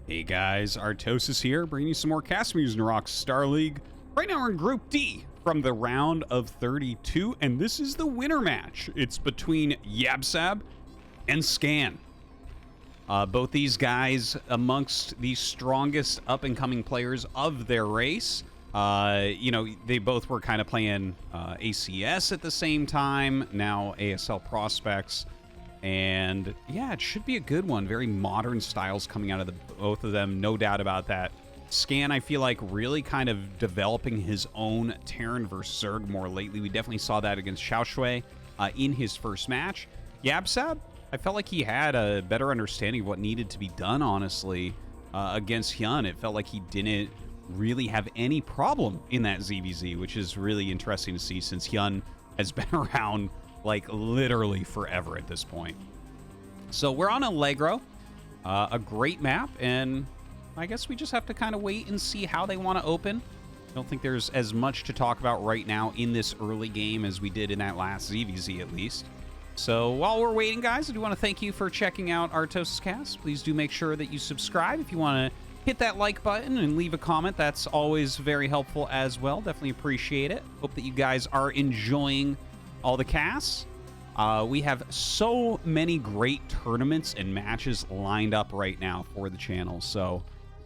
Hey guys, Artosis here, bringing you some more CasterMuse Narak StarLeague. Right now we're in Group D from the round of 32, and this is the winner match. It's between Yabsab and Scan. Both these guys amongst the strongest up-and-coming players of their race. You know, they both were kind of playing ACS at the same time, now ASL prospects. And yeah, it should be a good one. Very modern styles coming out of both of them, no doubt about that. Scan, I feel like, really kind of developing his own Terran versus Zerg more lately. We definitely saw that against Xiaoshui in his first match. Yabsab, I felt like he had a better understanding of what needed to be done, honestly, against Hyun. It felt like he didn't really have any problem in that ZVZ, which is really interesting to see since Hyun has been around like literally forever at this point. So we're on Allegro, a great map, and I guess we just have to kind of wait and see how they want to open. I don't think there's as much to talk about right now in this early game as we did in that last ZVZ at least. So while we're waiting, guys, I do want to thank you for checking out ArtosisCasts. Please do make sure that you subscribe. If you want to hit that like button and leave a comment, that's always very helpful as well. Definitely appreciate it. Hope that you guys are enjoying all the casts. We have so many great tournaments and matches lined up right now for the channel. So,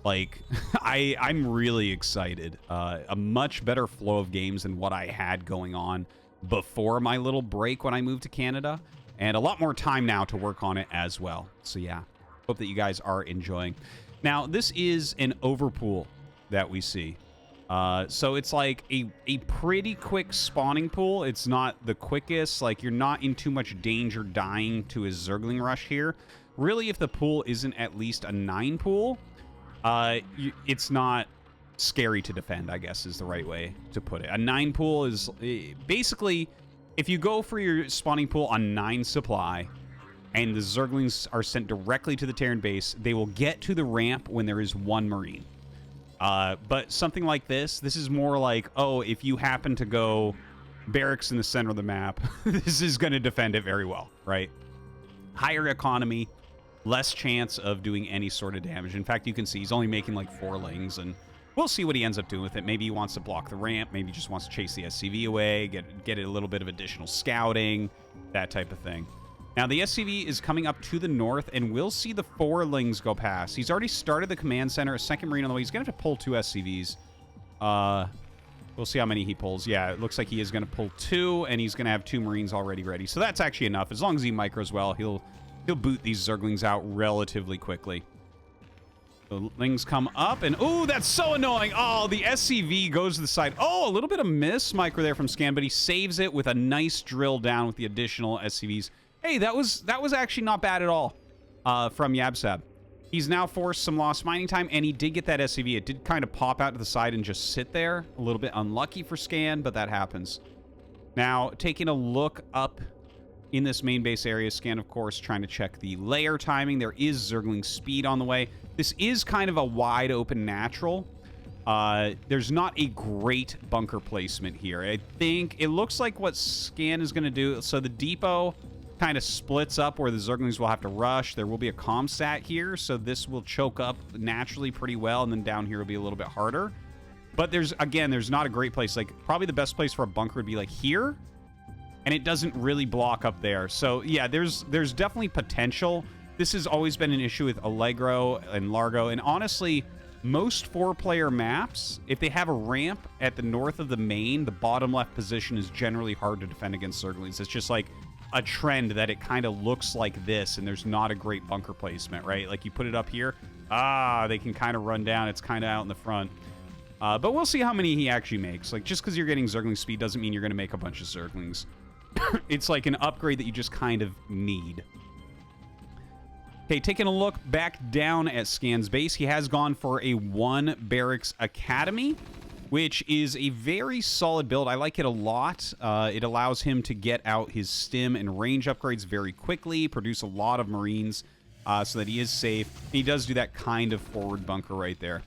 like, I'm really excited. A much better flow of games than what I had going on before my little break when I moved to Canada. And a lot more time now to work on it as well. So, yeah, hope that you guys are enjoying. Now, this is an overpool that we see. So it's like a pretty quick spawning pool. It's not the quickest, like you're not in too much danger dying to a Zergling rush here. Really, if the pool isn't at least a 9 pool, it's not scary to defend, I guess is the right way to put it. A 9 pool is basically, if you go for your spawning pool on 9 supply and the Zerglings are sent directly to the Terran base, they will get to the ramp when there is 1 Marine. But something like this is more like, oh, if you happen to go barracks in the center of the map, this is going to defend it very well, right? Higher economy, less chance of doing any sort of damage. In fact, you can see he's only making like 4 lings, and we'll see what he ends up doing with it. Maybe he wants to block the ramp, maybe he just wants to chase the SCV away, get it a little bit of additional scouting, that type of thing. Now, the SCV is coming up to the north, and we'll see the 4 lings go past. He's already started the command center, a 2nd Marine on the way. He's going to have to pull 2 SCVs. We'll see how many he pulls. Yeah, it looks like he is going to pull 2, and he's going to have 2 Marines already ready. So that's actually enough. As long as he micros well, he'll boot these Zerglings out relatively quickly. The lings come up, and oh, that's so annoying. Oh, the SCV goes to the side. Oh, a little bit of miss micro there from Scan, but he saves it with a nice drill down with the additional SCVs. Hey, that was actually not bad at all from Yabsab. He's now forced some lost mining time, and he did get that SCV. It did kind of pop out to the side and just sit there. A little bit unlucky for Scan, but that happens. Now, taking a look up in this main base area, Scan, of course, trying to check the layer timing. There is Zergling speed on the way. This is kind of a wide open natural. There's not a great bunker placement here. I think it looks like what Scan is going to do. So the depot kind of splits up where the Zerglings will have to rush. There will be a comstat here, so this will choke up naturally pretty well, and then down here will be a little bit harder. But there's not a great place. Like, probably the best place for a bunker would be like here, and it doesn't really block up there. So yeah, there's definitely potential. This has always been an issue with Allegro and Largo, and honestly, most 4-player maps, if they have a ramp at the north of the main, the bottom left position is generally hard to defend against Zerglings. It's just like a trend that it kind of looks like this, and there's not a great bunker placement, right? Like, you put it up here, they can kind of run down. It's kind of out in the front. But we'll see how many he actually makes. Like, just because you're getting Zergling speed doesn't mean you're going to make a bunch of Zerglings. It's like an upgrade that you just kind of need. Okay, taking a look back down at Scan's base, he has gone for a 1 Barracks Academy, which is a very solid build. I like it a lot. It allows him to get out his stim and range upgrades very quickly, produce a lot of Marines so that he is safe. And he does do that kind of forward bunker right there.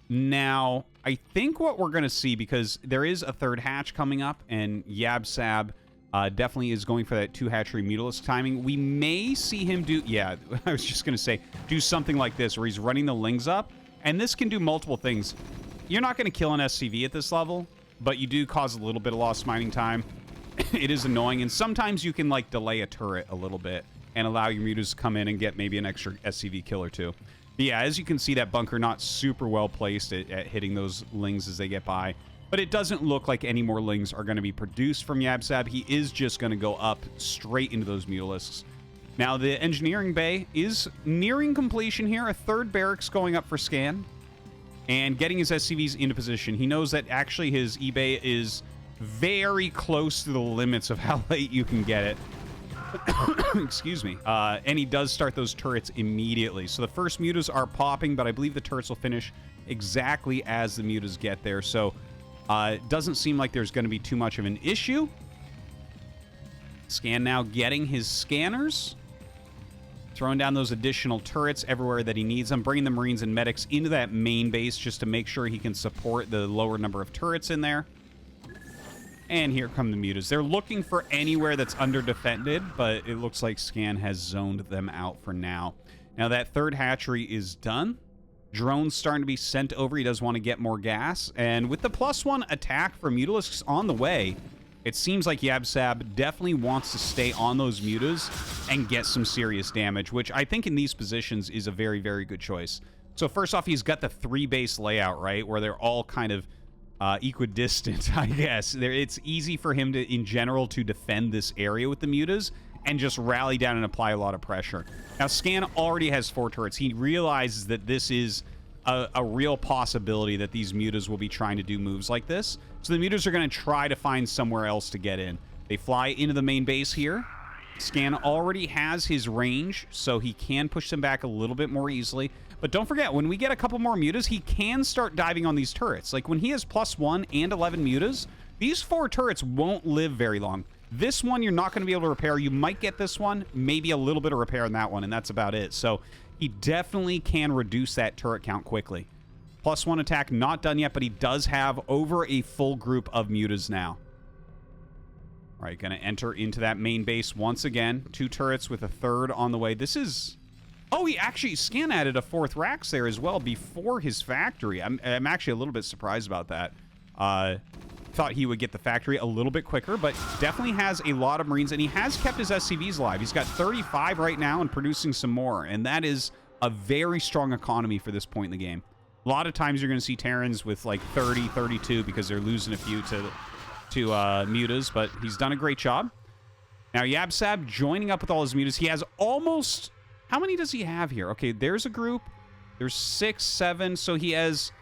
Now, I think what we're going to see, because there is a 3rd hatch coming up, and Yabsab Definitely is going for that 2 hatchery Mutalisk timing. We may see him do, yeah, I was just going to say, do something like this where he's running the Lings up. And this can do multiple things. You're not going to kill an SCV at this level, but you do cause a little bit of lost mining time. It is annoying, and sometimes you can like delay a turret a little bit and allow your mutas to come in and get maybe an extra SCV kill or two. But yeah, as you can see, that bunker not super well placed at hitting those Lings as they get by. But it doesn't look like any more Lings are going to be produced from yabsab. He is just going to go up straight into those Mutalisks. Now, the engineering bay is nearing completion here. A 3rd barracks going up for scan and getting his SCVs into position. He knows that actually his eBay is very close to the limits of how late you can get it. Excuse me. And he does start those turrets immediately. So the first mutas are popping, but I believe the turrets will finish exactly as the mutas get there. So it doesn't seem like there's going to be too much of an issue. Scan now getting his scanners. Throwing down those additional turrets everywhere that he needs them. Bringing the Marines and medics into that main base just to make sure he can support the lower number of turrets in there. And here come the mutas. They're looking for anywhere that's under-defended, but it looks like Scan has zoned them out for now. Now that 3rd hatchery is done. Drones starting to be sent over. He does want to get more gas. And with the +1 attack for Mutalisks on the way, it seems like yabsab definitely wants to stay on those mutas and get some serious damage, which I think in these positions is a very, very good choice. So first off, he's got the 3-base layout, right, where they're all kind of equidistant, I guess. It's easy for him to, in general, to defend this area with the mutas and just rally down and apply a lot of pressure. Now, Scan already has 4 turrets. He realizes that this is a real possibility that these mutas will be trying to do moves like this. So the mutas are going to try to find somewhere else to get in. They fly into the main base here. Scan already has his range, so he can push them back a little bit more easily. But don't forget, when we get a couple more mutas, he can start diving on these turrets. Like when he has +1 and 11 mutas, these 4 turrets won't live very long. This one you're not going to be able to repair. You might get this one, maybe a little bit of repair on that one, and that's about it. So he definitely can reduce that turret count quickly. +1 attack not done yet, but he does have over a full group of mutas now. All right, going to enter into that main base once again. 2 turrets with a 3rd on the way. This is... Oh, he actually Scan added a 4th racks there as well before his factory. I'm actually a little bit surprised about that. Thought he would get the factory a little bit quicker, but definitely has a lot of Marines, and he has kept his SCVs alive. He's got 35 right now and producing some more, and that is a very strong economy for this point in the game. A lot of times you're going to see Terrans with like 30, 32 because they're losing a few to mutas, but he's done a great job. Now, yabsab joining up with all his mutas. He has almost... How many does he have here? Okay, there's a group. There's 6, 7, so he has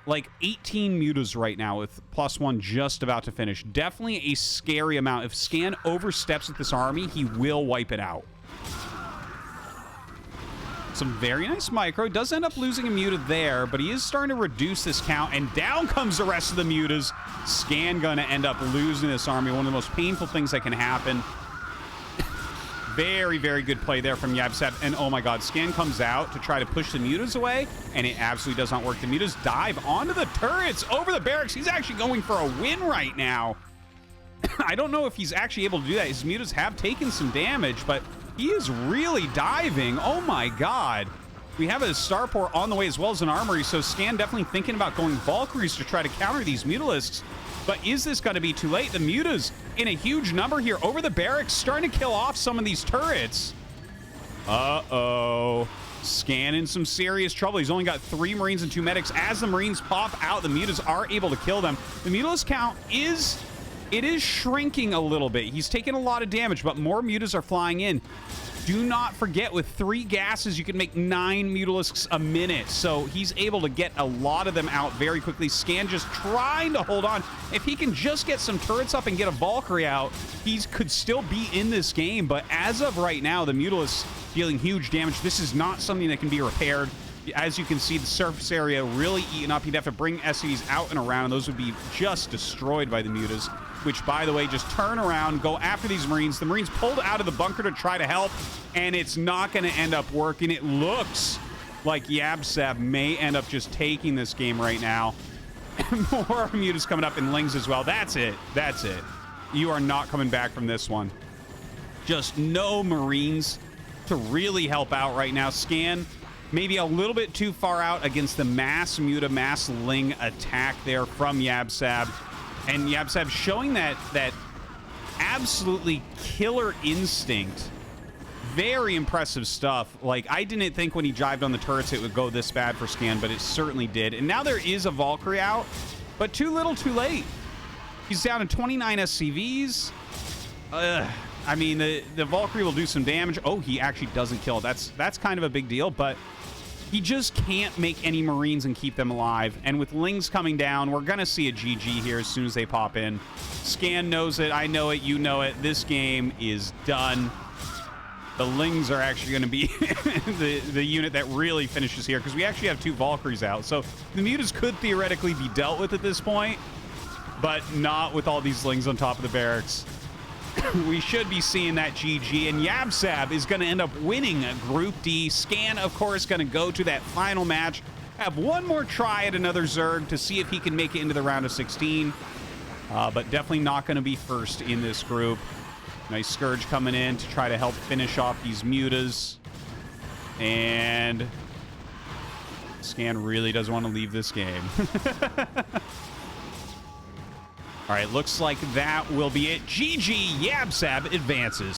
like 18 mutas right now with +1 just about to finish. Definitely a scary amount. If Scan oversteps with this army, he will wipe it out. Some very nice micro. Does end up losing a muta there, but he is starting to reduce this count, and down comes the rest of the mutas. Scan gonna end up losing this army. One of the most painful things that can happen. Very, very good play there from yabsab. And oh my god, Scan comes out to try to push the mutas away, and it absolutely does not work. The mutas dive onto the turrets, over the barracks. He's actually going for a win right now. I don't know if he's actually able to do that. His mutas have taken some damage, but he is really diving. Oh my god. We have a starport on the way as well as an armory, so Scan definitely thinking about going Valkyries to try to counter these Mutalisks. But is this going to be too late? The mutas in a huge number here over the barracks, starting to kill off some of these turrets. Uh-oh. Scan in some serious trouble. He's only got 3 Marines and 2 medics. As the Marines pop out, the mutas are able to kill them. The Mutalisk count is shrinking a little bit. He's taking a lot of damage, but more mutas are flying in. Do not forget, with 3 gases, you can make 9 Mutalisks a minute. So he's able to get a lot of them out very quickly. Scan just trying to hold on. If he can just get some turrets up and get a Valkyrie out, he could still be in this game. But as of right now, the Mutalisks dealing huge damage. This is not something that can be repaired. As you can see, the surface area really eaten up. He'd have to bring SCVs out and around, and those would be just destroyed by the mutas, which, by the way, just turn around, go after these Marines. The Marines pulled out of the bunker to try to help, and it's not going to end up working. It looks like yabsab may end up just taking this game right now. More mutas coming up in Lings as well. That's it. That's it. You are not coming back from this one. Just no Marines to really help out right now. Scan maybe a little bit too far out against the mass mass Ling attack there from yabsab. And yabsab showing that absolutely killer instinct. Very impressive stuff. Like, I didn't think when he jived on the turrets it would go this bad for Scan, but it certainly did. And now there is a Valkyrie out, but too little too late. He's down to 29 SCVs. I mean, the Valkyrie will do some damage. Oh, he actually doesn't kill. That's kind of a big deal, but he just can't make any Marines and keep them alive. And with Lings coming down, we're going to see a GG here as soon as they pop in. Scan knows it. I know it. You know it. This game is done. The Lings are actually going to be the unit that really finishes here, because we actually have 2 Valkyries out. So the Mutas could theoretically be dealt with at this point, but not with all these Lings on top of the barracks. We should be seeing that GG, and yabsab is going to end up winning Group D. Scan, of course, going to go to that final match, have one more try at another Zerg to see if he can make it into the round of 16, but definitely not going to be first in this group. Nice Scourge coming in to try to help finish off these Mutas. And Scan really doesn't want to leave this game. All right, looks like that will be it. GG, yabsab advances.